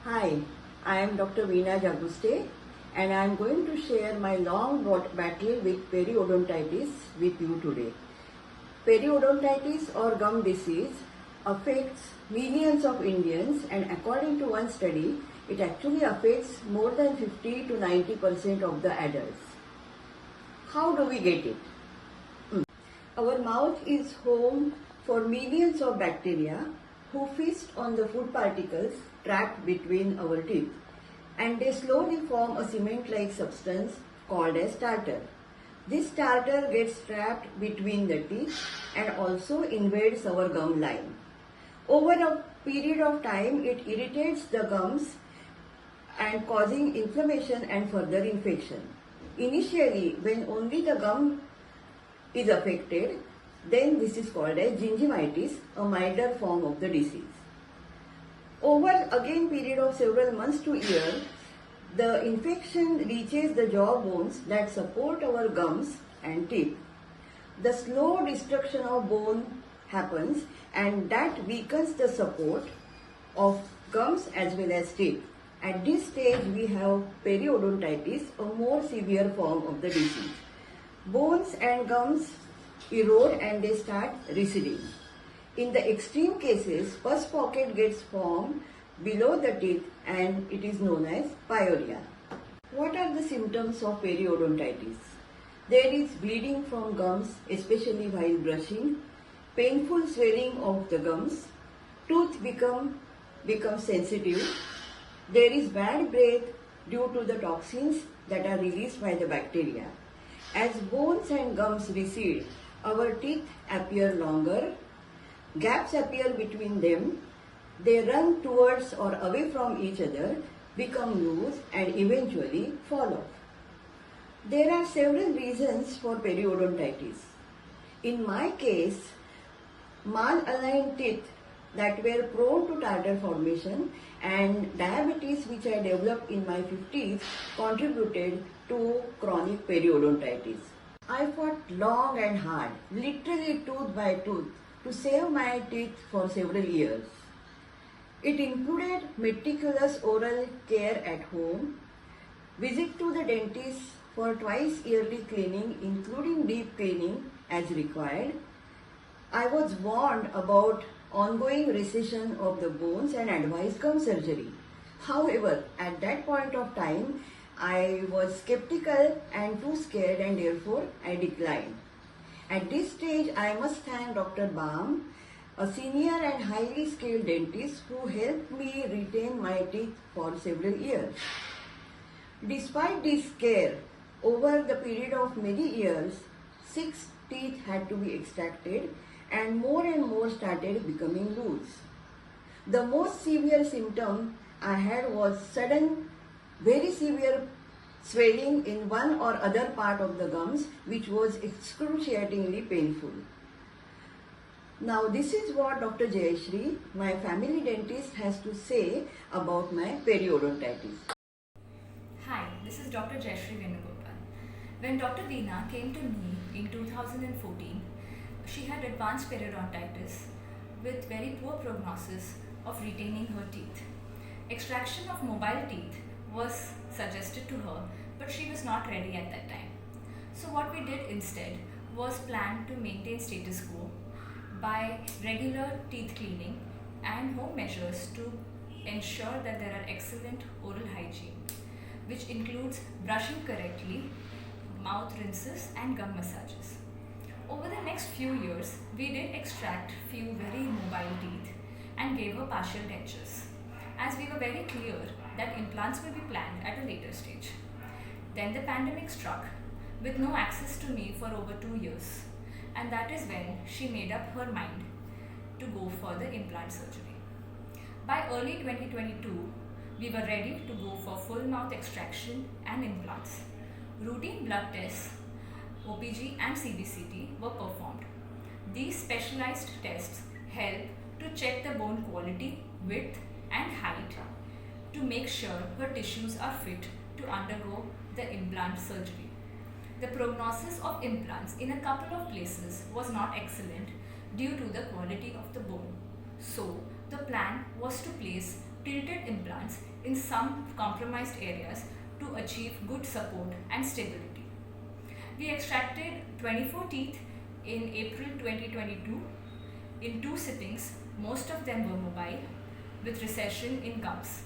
Hi, I am Dr. Veena Jaguste and I am going to share my long battle with periodontitis with you today. Periodontitis or gum disease affects millions of Indians, and according to one study, it actually affects more than 50 to 90% of the adults. How do we get it? Our mouth is home for millions of bacteria who feast on the food particles trapped between our teeth, and they slowly form a cement-like substance called as tartar. This tartar gets trapped between the teeth and also invades our gum line. Over a period of time, it irritates the gums and causing inflammation and further infection. Initially, when only the gum is affected, then this is called as gingivitis, a milder form of the disease. Over again period of several months to years, the infection reaches the jaw bones that support our gums and teeth. The slow destruction of bone happens, and that weakens the support of gums as well as teeth. At this stage, we have periodontitis, a more severe form of the disease. Bones and gums erode and they start receding. In the extreme cases, pus pocket gets formed below the teeth and it is known as pyorrhea. What are the symptoms of periodontitis? There is bleeding from gums, especially while brushing, painful swelling of the gums, tooth become sensitive, there is bad breath due to the toxins that are released by the bacteria. As bones and gums recede, our teeth appear longer, gaps appear between them, they run towards or away from each other, become loose and eventually fall off. There are several reasons for periodontitis. In my case, malaligned teeth that were prone to tartar formation and diabetes which I developed in my 50s contributed to chronic periodontitis. I fought long and hard, literally tooth by tooth, to save my teeth for several years. It included meticulous oral care at home, visit to the dentist for twice yearly cleaning, including deep cleaning as required. I was warned about ongoing recession of the bones and advised gum surgery. However, at that point of time, I was skeptical and too scared, and therefore I declined. At this stage, I must thank Dr. Baum, a senior and highly skilled dentist who helped me retain my teeth for several years. Despite this care, over the period of many years, 6 teeth had to be extracted and more started becoming loose. The most severe symptom I had was sudden, very severe swelling in one or other part of the gums, which was excruciatingly painful. Now this is what Dr. Jayashree, my family dentist, has to say about my periodontitis. Hi, this is Dr. Jayashree Venugopal. When Dr. Veena came to me in 2014, she had advanced periodontitis with very poor prognosis of retaining her teeth. Extraction of mobile teeth was suggested to her, but she was not ready at that time. So what we did instead was plan to maintain status quo by regular teeth cleaning and home measures to ensure that there are excellent oral hygiene, which includes brushing correctly, mouth rinses and gum massages. Over the next few years, we did extract few very mobile teeth and gave her partial dentures, as we were very clear that implants will be planned at a later stage. Then the pandemic struck with no access to me for over 2 years, and that is when she made up her mind to go for the implant surgery. By early 2022, we were ready to go for full mouth extraction and implants. Routine blood tests, OPG and CBCT were performed. These specialized tests help to check the bone quality, width and height to make sure her tissues are fit to undergo the implant surgery. The prognosis of implants in a couple of places was not excellent due to the quality of the bone. So, the plan was to place tilted implants in some compromised areas to achieve good support and stability. We extracted 24 teeth in April 2022 in 2 sittings. Most of them were mobile with recession in gums.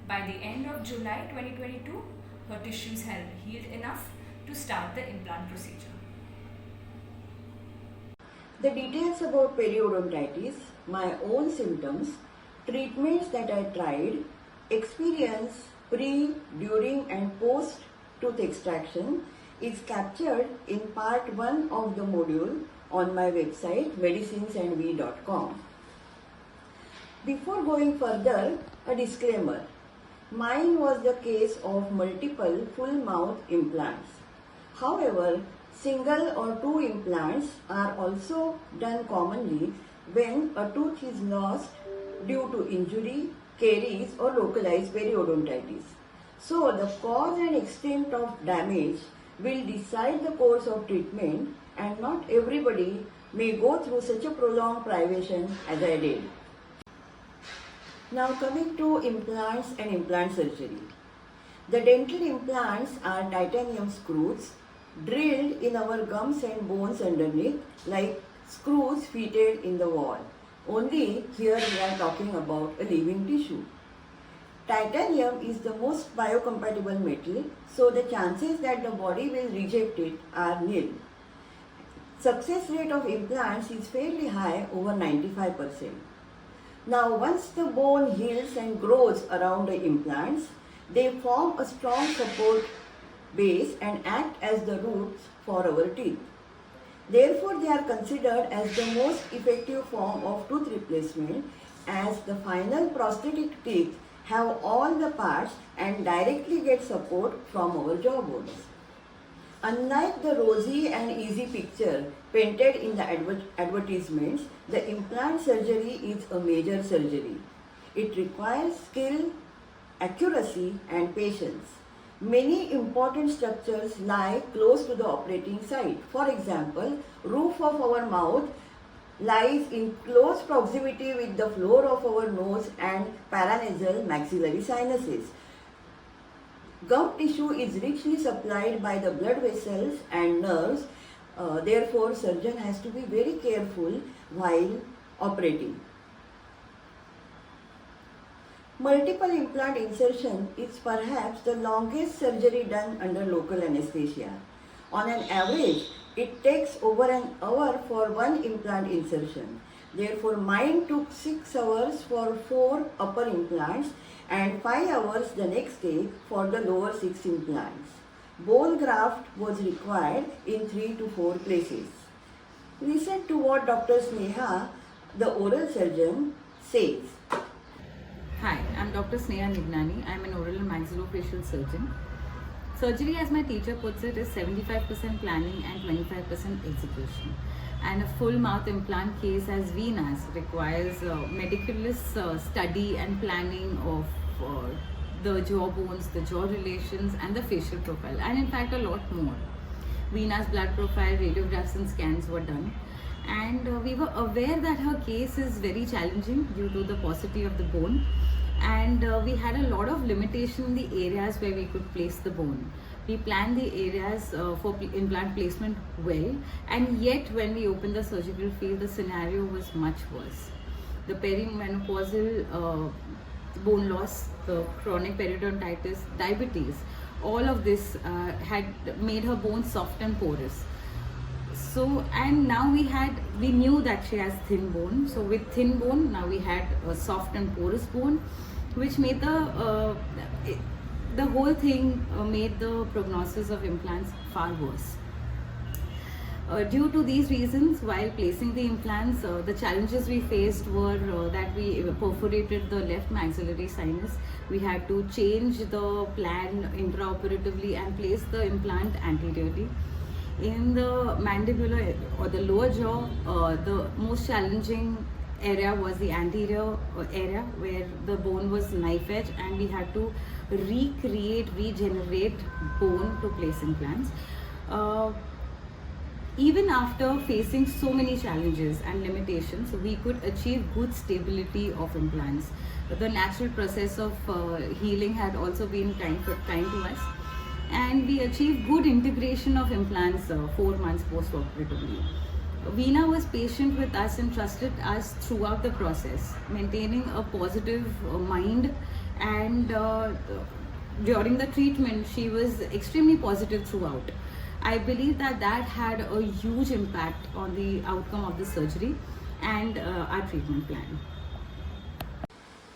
By the end of July 2022, her tissues had healed enough to start the implant procedure. The details about periodontitis, my own symptoms, treatments that I tried, experience pre, during and post tooth extraction is captured in part 1 of the module on my website medicinesandwe.com. Before going further, a disclaimer. Mine was the case of multiple full mouth implants. However, single or 2 implants are also done commonly when a tooth is lost due to injury, caries or localized periodontitis. So, the cause and extent of damage will decide the course of treatment, and not everybody may go through such a prolonged privation as I did. Now coming to implants and implant surgery. The dental implants are titanium screws drilled in our gums and bones underneath like screws fitted in the wall. Only here we are talking about a living tissue. Titanium is the most biocompatible metal, so the chances that the body will reject it are nil. Success rate of implants is fairly high, over 95%. Now once the bone heals and grows around the implants, they form a strong support base and act as the roots for our teeth. Therefore, they are considered as the most effective form of tooth replacement, as the final prosthetic teeth have all the parts and directly get support from our jaw bones. Unlike the rosy and easy picture painted in the advertisements, the implant surgery is a major surgery. It requires skill, accuracy and patience. Many important structures lie close to the operating site. For example, roof of our mouth lies in close proximity with the floor of our nose and paranasal maxillary sinuses. Gum tissue is richly supplied by the blood vessels and nerves. Therefore, surgeon has to be very careful while operating. Multiple implant insertion is perhaps the longest surgery done under local anesthesia. On an average, it takes over an hour for one implant insertion. Therefore, mine took 6 hours for 4 upper implants and 5 hours the next day for the lower 6 implants. Bone graft was required in 3 to 4 places. Listen to what Dr. Sneha, the oral surgeon, says. Hi, I'm Dr. Sneha Nignani. I'm an oral and maxillofacial surgeon. Surgery, as my teacher puts it, is 75% planning and 25% execution. And a full mouth implant case as Venus requires meticulous study and planning of the jaw bones, the jaw relations and the facial profile, and in fact a lot more. Venus blood profile, radiographs and scans were done. And we were aware that her case is very challenging due to the paucity of the bone, and we had a lot of limitation in the areas where we could place the bone. We planned the areas for implant placement well, and yet when we opened the surgical field, the scenario was much worse. The perimenopausal bone loss, the chronic periodontitis, diabetes, all of this had made her bone soft and porous. So, and now we knew that she has thin bone. So with thin bone, now we had a soft and porous bone, which made the whole thing made the prognosis of implants far worse. Due to these reasons, while placing the implants, the challenges we faced were that we perforated the left maxillary sinus. We had to change the plan intraoperatively and place the implant anteriorly. In the mandibular or the lower jaw, the most challenging area was the anterior area where the bone was knife edge, and we had to regenerate bone to place implants. Even after facing so many challenges and limitations, we could achieve good stability of implants. The natural process of healing had also been kind to us, and we achieved good integration of implants 4 months post-operatively. Veena was patient with us and trusted us throughout the process, maintaining a positive mind, and during the treatment, she was extremely positive throughout. I believe that that had a huge impact on the outcome of the surgery and our treatment plan.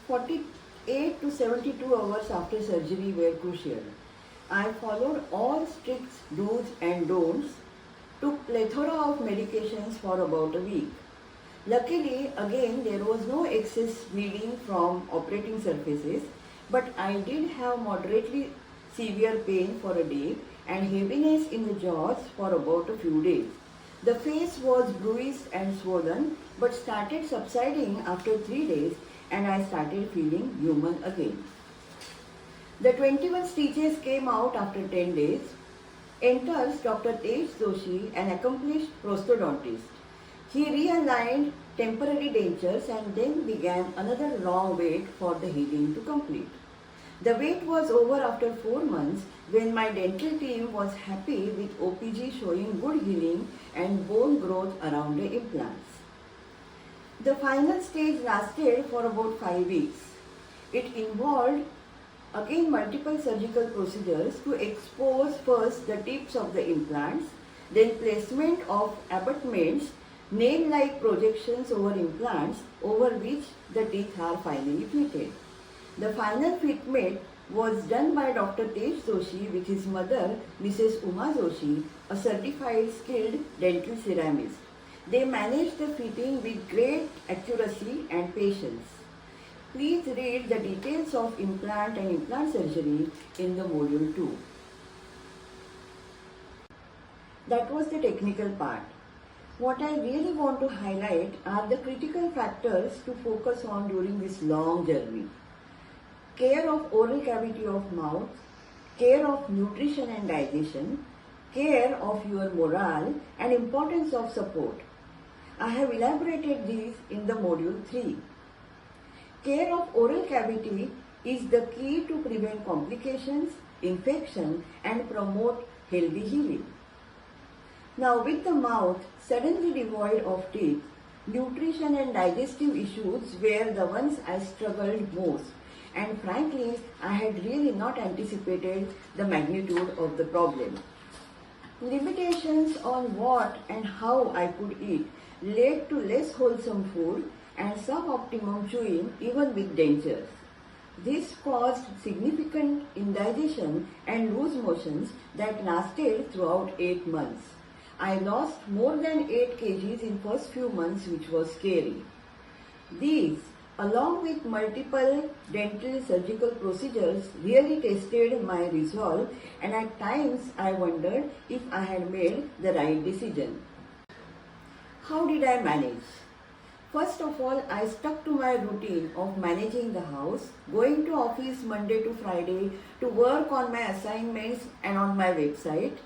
48 to 72 hours after surgery were crucial. I followed all strict do's and don'ts, took plethora of medications for about a week. Luckily, again, there was no excess bleeding from operating surfaces, but I did have moderately severe pain for a day and heaviness in the jaws for about a few days. The face was bruised and swollen, but started subsiding after 3 days, and I started feeling human again. The 21 stitches came out after 10 days. Enters Dr. Tej Joshi, an accomplished prosthodontist. He realigned temporary dentures and then began another long wait for the healing to complete. The wait was over after 4 months when my dental team was happy with OPG showing good healing and bone growth around the implants. The final stage lasted for about 5 weeks. It involved again multiple surgical procedures to expose first the tips of the implants, then placement of abutments, nail-like projections over implants over which the teeth are finally fitted. The final fitment was done by Dr. Tej Joshi with his mother, Mrs. Uma Joshi, a certified skilled dental ceramist. They managed the fitting with great accuracy and patience. Please read the details of implant and implant surgery in the module 2. That was the technical part. What I really want to highlight are the critical factors to focus on during this long journey. Care of oral cavity of mouth, care of nutrition and digestion, care of your morale, and importance of support. I have elaborated these in the module 3. Care of oral cavity is the key to prevent complications, infection, and promote healthy healing. Now, with the mouth suddenly devoid of teeth, nutrition and digestive issues were the ones I struggled most, and frankly, I had really not anticipated the magnitude of the problem. Limitations on what and how I could eat led to less wholesome food and suboptimum chewing even with dentures. This caused significant indigestion and loose motions that lasted throughout 8 months. I lost more than 8 kgs in first few months, which was scary. These, along with multiple dental surgical procedures, really tested my resolve, and at times I wondered if I had made the right decision. How did I manage? First of all, I stuck to my routine of managing the house, going to office Monday to Friday to work on my assignments and on my website,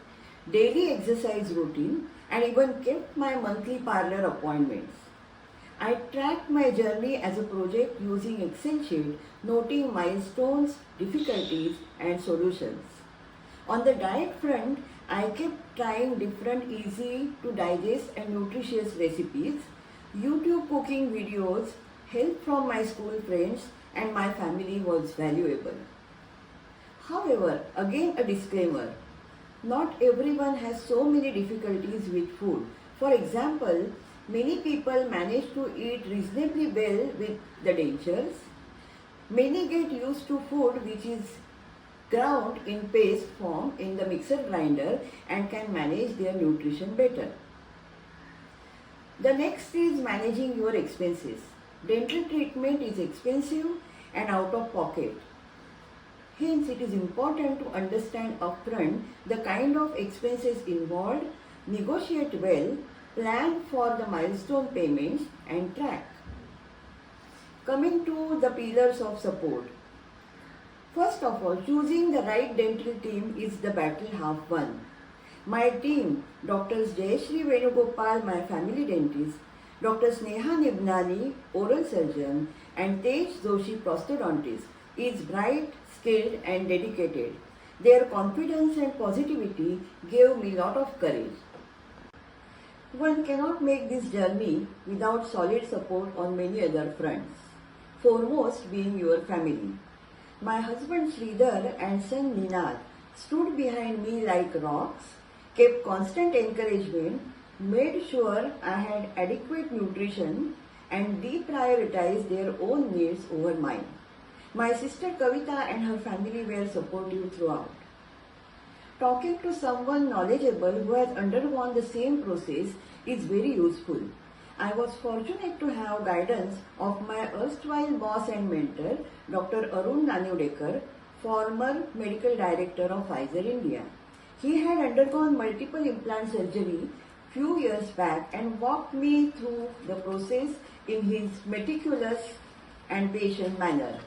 daily exercise routine, and even kept my monthly parlor appointments. I tracked my journey as a project using Excel sheet, noting milestones, difficulties, and solutions. On the diet front, I kept trying different easy to digest and nutritious recipes, YouTube cooking videos, help from my school friends, and my family was valuable. However, again a disclaimer, not everyone has so many difficulties with food. For example, many people manage to eat reasonably well with the dentures. Many get used to food which is ground in paste form in the mixer grinder and can manage their nutrition better. The next is managing your expenses. Dental treatment is expensive and out of pocket. Hence, it is important to understand upfront the kind of expenses involved, negotiate well, plan for the milestone payments, and track. Coming to the pillars of support. First of all, choosing the right dental team is the battle half won. My team, Drs. Jayashree Venugopal, my family dentist, Dr. Sneha Nibnani, oral surgeon, and Tej Joshi, prosthodontist, is bright, skilled, and dedicated. Their confidence and positivity gave me a lot of courage. One cannot make this journey without solid support on many other fronts, foremost being your family. My husband Sridhar and son Ninad stood behind me like rocks, kept constant encouragement, made sure I had adequate nutrition, and deprioritized their own needs over mine. My sister Kavita and her family were supportive throughout. Talking to someone knowledgeable who has undergone the same process is very useful. I was fortunate to have guidance of my erstwhile boss and mentor, Dr. Arun Nanudekar, former medical director of Pfizer India. He had undergone multiple implant surgery few years back and walked me through the process in his meticulous and patient manner.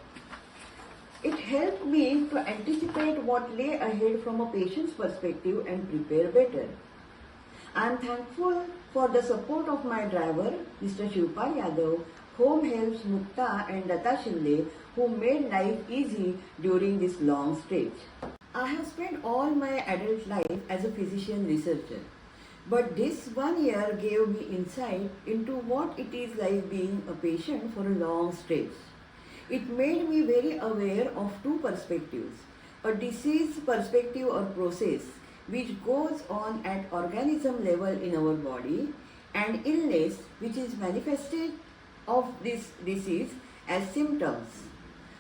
It helped me to anticipate what lay ahead from a patient's perspective and prepare better. I am thankful for the support of my driver, Mr. Shivpal Yadav, home helps Mukta and Data Shinde, who made life easy during this long stretch. I have spent all my adult life as a physician researcher, but this 1 year gave me insight into what it is like being a patient for a long stretch. It made me very aware of two perspectives, a disease perspective or process which goes on at organism level in our body, and illness which is manifested of this disease as symptoms.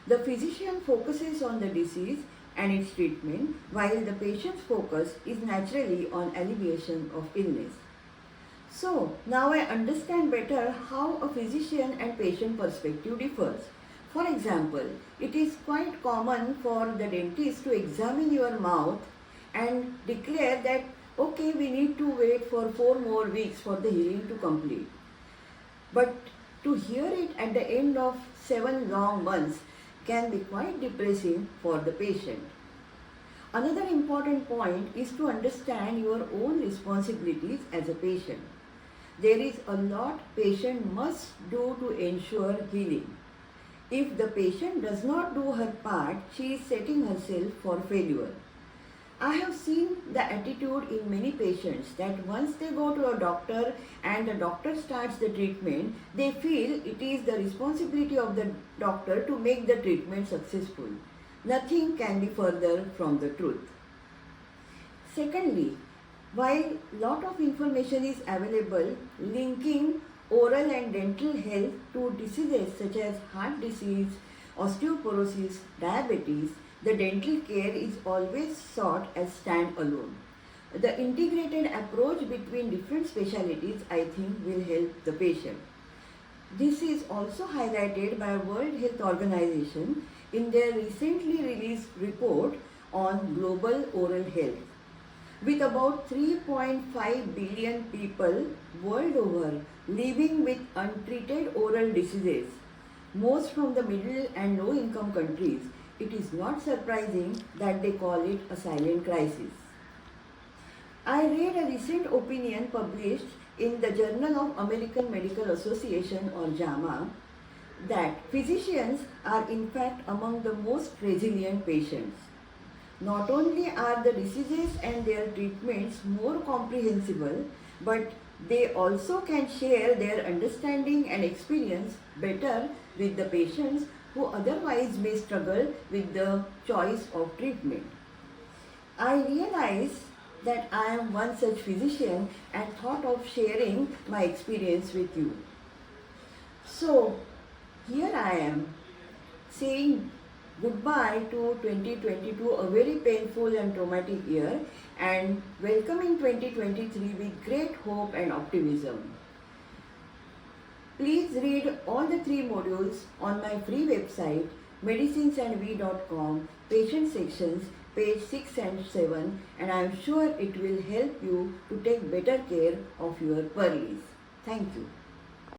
The physician focuses on the disease and its treatment, while the patient's focus is naturally on alleviation of illness. So, now I understand better how a physician and patient perspective differs. For example, it is quite common for the dentist to examine your mouth and declare that, okay, we need to wait for 4 more weeks for the healing to complete. But to hear it at the end of 7 long months can be quite depressing for the patient. Another important point is to understand your own responsibilities as a patient. There is a lot patient must do to ensure healing. If the patient does not do her part, she is setting herself for failure. I have seen the attitude in many patients that once they go to a doctor and the doctor starts the treatment, they feel it is the responsibility of the doctor to make the treatment successful. Nothing can be further from the truth. Secondly, while lot of information is available linking oral and dental health to diseases such as heart disease, osteoporosis, diabetes, the dental care is always sought as stand-alone. The integrated approach between different specialties, I think, will help the patient. This is also highlighted by World Health Organization in their recently released report on global oral health. With about 3.5 billion people world over living with untreated oral diseases, most from the middle and low income countries, it is not surprising that they call it a silent crisis. I read a recent opinion published in the Journal of American Medical Association or JAMA that physicians are in fact among the most resilient patients. Not only are the diseases and their treatments more comprehensible, but they also can share their understanding and experience better with the patients who otherwise may struggle with the choice of treatment. I realize that I am one such physician and thought of sharing my experience with you. So, here I am saying goodbye to 2022, a very painful and traumatic year, and welcoming 2023 with great hope and optimism. Please read all the 3 modules on my free website medicinesandwe.com, patient sections, page 6 and 7, and I am sure it will help you to take better care of your pearlies. Thank you.